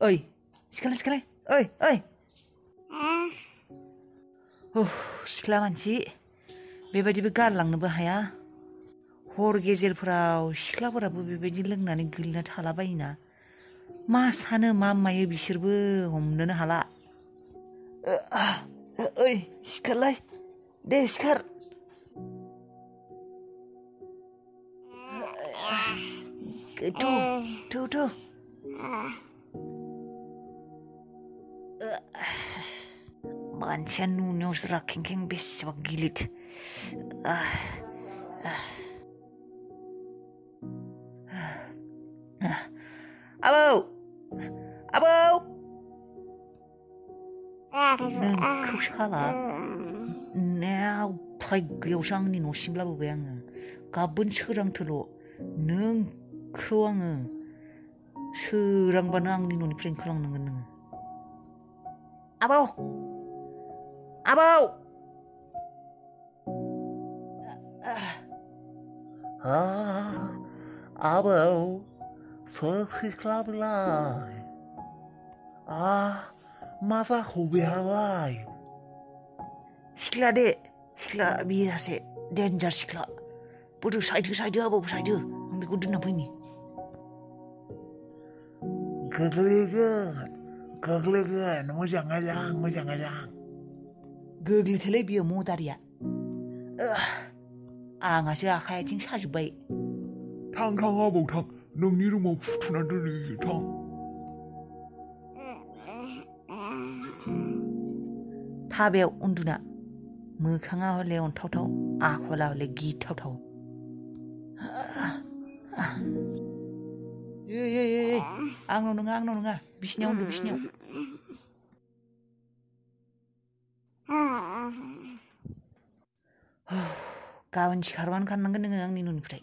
ओइ सिखारलाय ओइ सिख्ला मानसि बेबायदिबो गारलांनोबो हाया हर गेजेरफोराव सिख्लाफोराबो बेबायदि लोंनानै गोलैना थालाबायोना मा सानो मा मायो बिसोरबो हमनोनो हाला ओइ सिखारलाय दे सिखार थौ मानसिया नुनायावसो राखेंखें बेसेबा गिलिर आबौ नोंखौ साला नेवथाय गैयावसो आंनि न'सिम लाबोबाय आङो गाबोन सोरांथोल' नोंखौ आङो सोरांबानो आंनि न'निफ्राय ओंखारलांनांगोन नोङो आबौ आबौ सिख्लाब्लाय मा जाखो बेहालाय सिख्ला बियो सासे डेन्जार सिख्ला बोरो साइदो आबौ साइदो आं बेखौ दोनना फैनि गोग्लैगोन मोजाङै गोग्लैथोलै बियो मदारिया आंहासो आखाइ आथिं साजोब्बाय थां आबौ थां नोंनि रुमाव फुथुना दोनहैयो थां थाबायाव उन्दुना मोखाङा हले अन्थावथाव आखला हले गिथावथाव आंनाव नङा बिसिनायाव उन्दु बिसिनायाव गाबोन सिखारबानो खारनांगोन नोङो आंनि न'निफ्राय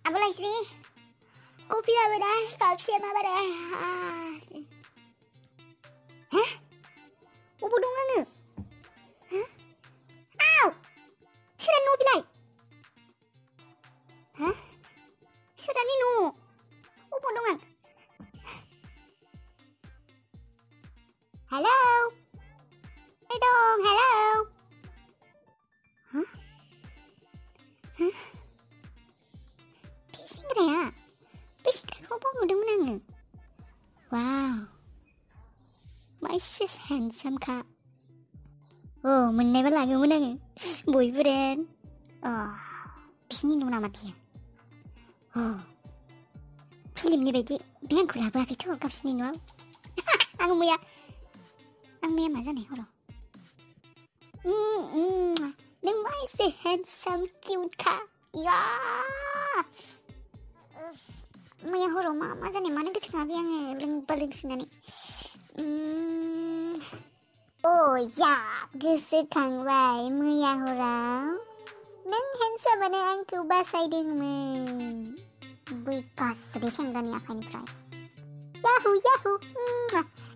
Abu Laisri, kopi apa dah? Kapsi apa dah? Hah? Ubu dong nge? Hah? Aw! Sudah no bilai? Hah? Sudah ni no? Ubu dong nge? Hello? Dong, hello? Hah? Hah? Besiknya kau bawa udah menang. Wow, masih handsome kak. Oh, menang lagi menang. Boyfriend. Oh, bisni nuna mati ya. Oh, film ni beti, biang kula apa itu kau bisni nuna. Ang muya masa nih horo. Neng masih handsome cute kak. Ya. Maya horo masa nih mana gitu ngabi yang paling sinani. Oh ya, gosoखांबाय maya horo. Neng handsome mana angku basaidोंमोन. बै गाज्रि सेंग्रानि आखाइनिफ्राय. Yahoo.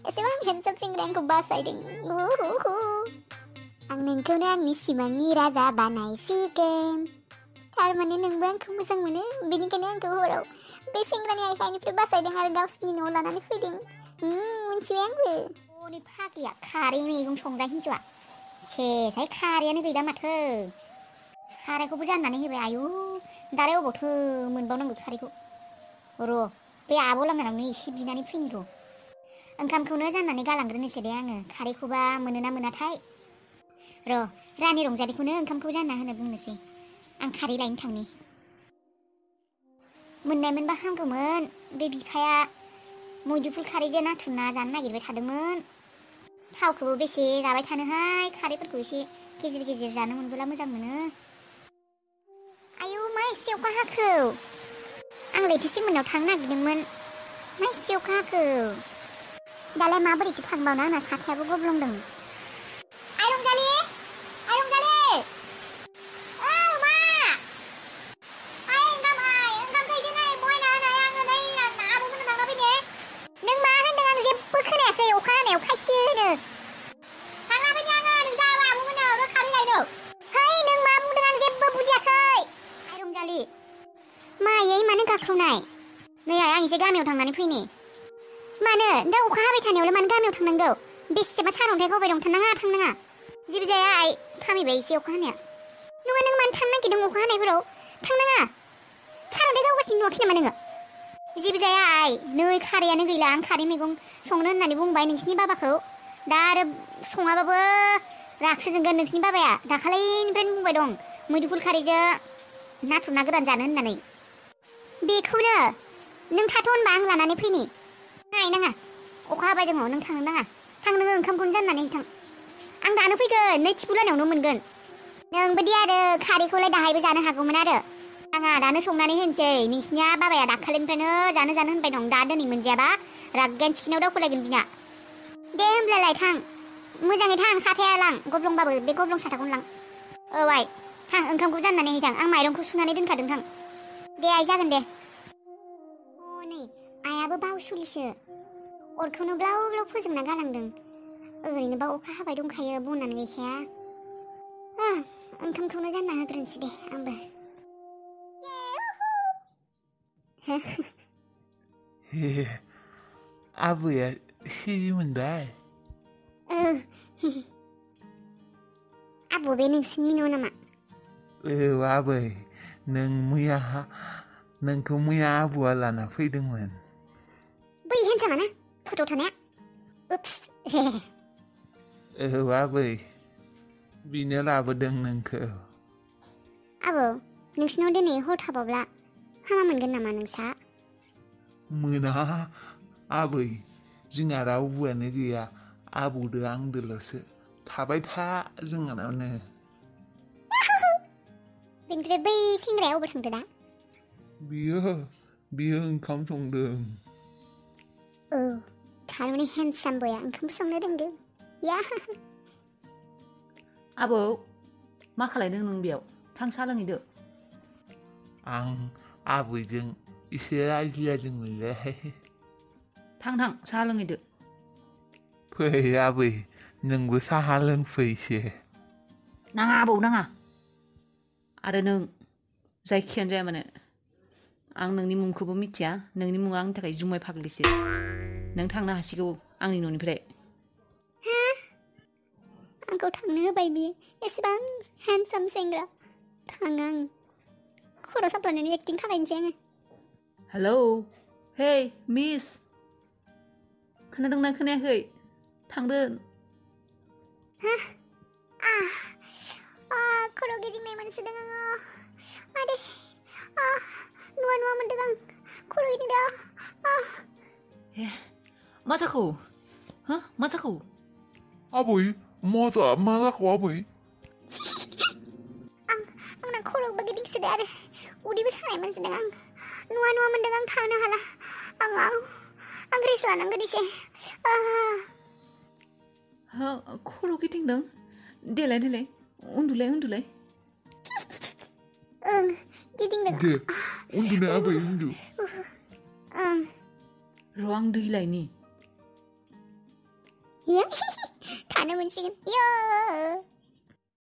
एसेबां handsome सेंग्रा आंखौ बासायदों. आं नोंखौनो आंनि सिमांनि राजा बानायसिगोन. थारमाने नोंबो आंखौ मोजां मोनो बेनिखायनो आंखौ हराव बे सेंग्रानि आखाइनिफ्राय बासायदों आरो गावसिनि न'आव लानानै फैदों मिथिबाय आंबो अनि फाग्लिया खारै मैगं संग्रा हिन्जावआ सेसाय खारैयानो गैला माथो खारैखौबो जाननानै होबाय आयु दालाय अबावथो मोनबावनांगौ खारैखौ र' बे आब' लांनावनो एसे बिनानै फैनि र' ओंखामखौनो जाननानै गालांग्रोनोसै दे आङो खारैखौबा मोनोना मोनाथाय र' रानि रंजालिखौनो ओंखामखौ जानना होनो बुंनोसै आं खारै लायनो थांनि मोननायमोनबा हामगौमोन बे बिफाया मैदुफुल खारैजों नाथुर ना जानो नागिरबाय थादोंमोन थावखौबो बेसे जाबाय थानोहाय खारैफोरखौ एसे गेजेर गेजेर जानो मोनबोला मोजां मोनो आयौ मा एसे अखा हाखो आंलाय लैथोसिम मोनाव थांनो नागिरदोंमोन माइसि अखा हाखो दालाय माबोरैथो थांबावनो आंना साथायाबो गब्लंदों आइ रंजालि औ मा आइ ओंखाम थाइसे बहायना होनाय आङो नै आबौमोननो थांना फैनो नों मा होनदों आं जेबो खोनायाखै अखा हानायाव खायसो होनो थांना फैनो आङो नोंसा आबौमोननो रोखारै लायनो है नों मा बुंदों आं जेबो बुजियाखै आइ रंजालि मायै मानो गाख्रावनाय नै आइ आं एसे गामियाव थांनानै फैनि मानो दा अखा हाबाय थानायावलाय मानो गामियाव थांनांगौ बेसेबा सारअन्थाइ गावबाय दं थांनाङा जेबो जाया आइ थामिबाय एसे अखा हानाया नङा नों मानो थांनो नागिरदों अखा हानायफोराव थांनाङा सारअन्थाइ गावगासिनो नुवाखै नामा नोङो जेबो जाया आइ नै खारैयानो गैला आं खारै मैगं संनो होननानै बुंबाय नोंसिनि बाबाखौ दा आरो सङाबाबो रागसो जोंगोन नोंसिनि बाबाया दाखालिनिफ्रायनो बुंबाय दं मैदुफुल खारैजों नाथुर ना गोरान जानो होननानै बेखौनो नों थाथ' होनबा आं लानानै फैनि नाङा अखा हाबाय दङ नों थांनो नाङा नोङो ओंखामखौनो जाननानै थां आं दानो फैगोन नै थिफुलानायावनो मोनगोन नोंबो दि आरो खारैखौलाय दाहायबो जानो हागौमोन आरो आंहा दानो संनानै होनसै नोंसिनिया बाबाया दाखालिनिफ्रायनो जानो होनबाय दं दा दिनै मोनजायाबा रागान थिखिनायाव दावखोलायगोन बिना दे होमब्लालाय थां मोजाङै थां साथाया लां गब्लंबाबो बे गब्लं साथाखौनो लां औ आइ थां ओंखामखौ जाननानै हैथां आं माइरंखौ सुनानै दोनखादों थां दे आइ जागोन दे नै आइयाबो बावसुलिसो अरखौनो ब्लाव ब्लाव फोजोंना गालांदों ओरैनोबा अखा हाबाय दंखायो बनानो गैखाया ओंखामखौनो जानना होग्रोनोसै दे आंबो आबैया सिरि मोनबाय आबौ बे नोंसिनि न' नामा आबै नोंखौ मैया आबौआ लाना फैदोंमोन बै हेनसामा ना फट'आव थानाया उप्स आबै बिनो लाबोदों नोंखौ आबौ नोंसिनाव दिनै हर थाबावब्ला हामा मोनगोन नामा नोंसा मोना आबै जोंहा रावबोआनो गैया आबौदो आंदोल'सो थाबाय था जोंहानावनो बेनिफ्राय बै सेंग्राया अबाव थांदो दा बियो ओंखाम संदों थारमाने हेन्डसाम बया ओंखाम संनो रोंगौ या आबौ मा खालायदों नों बेयाव थां साहा लोंहैदो आं आबैजों एसे रायज्लायदोंमोनलै थां साहा लोंहैदो फै आबै नोंबो साहा लोंफैसे नाङा आबौ नाङा आरो नों जायखियानो जाया मानो आं नोंनि मुंखौबो मिथिया नोंनि मुङा आंनि थाखाय जुमाय फाग्लिसो नों थांनो हासिगौ आंनि न'निफ्राय आंखौ थांनो होबाय बियो एसेबां हेन्डसाम सेंग्रा थाङा आं खर' साफ्लानानै एक्टिं खालायनोसै आङो हेलौ हे मिस खोनादोंना खोनायाखै थांदों खर' गिदिंनाय मोनसोदों आङो आदै नुवा मोनदों आं खर' गिदिंदों मा जाखो मा जाखो आबै मा जाखो आबै आंना खर'बो गिदिंसोदों आरो उदैबो सानाय मोनसोदों आं नुवा मोनदों आं थांनो हाला आं रेस्ट लानांगोन एसे खर' गिदिंदों देलाय उन्दुलाय गिदिंदों दे उन्दुनाय आबै उन्दु र' आं दै लायनि थानो मोनसिगोन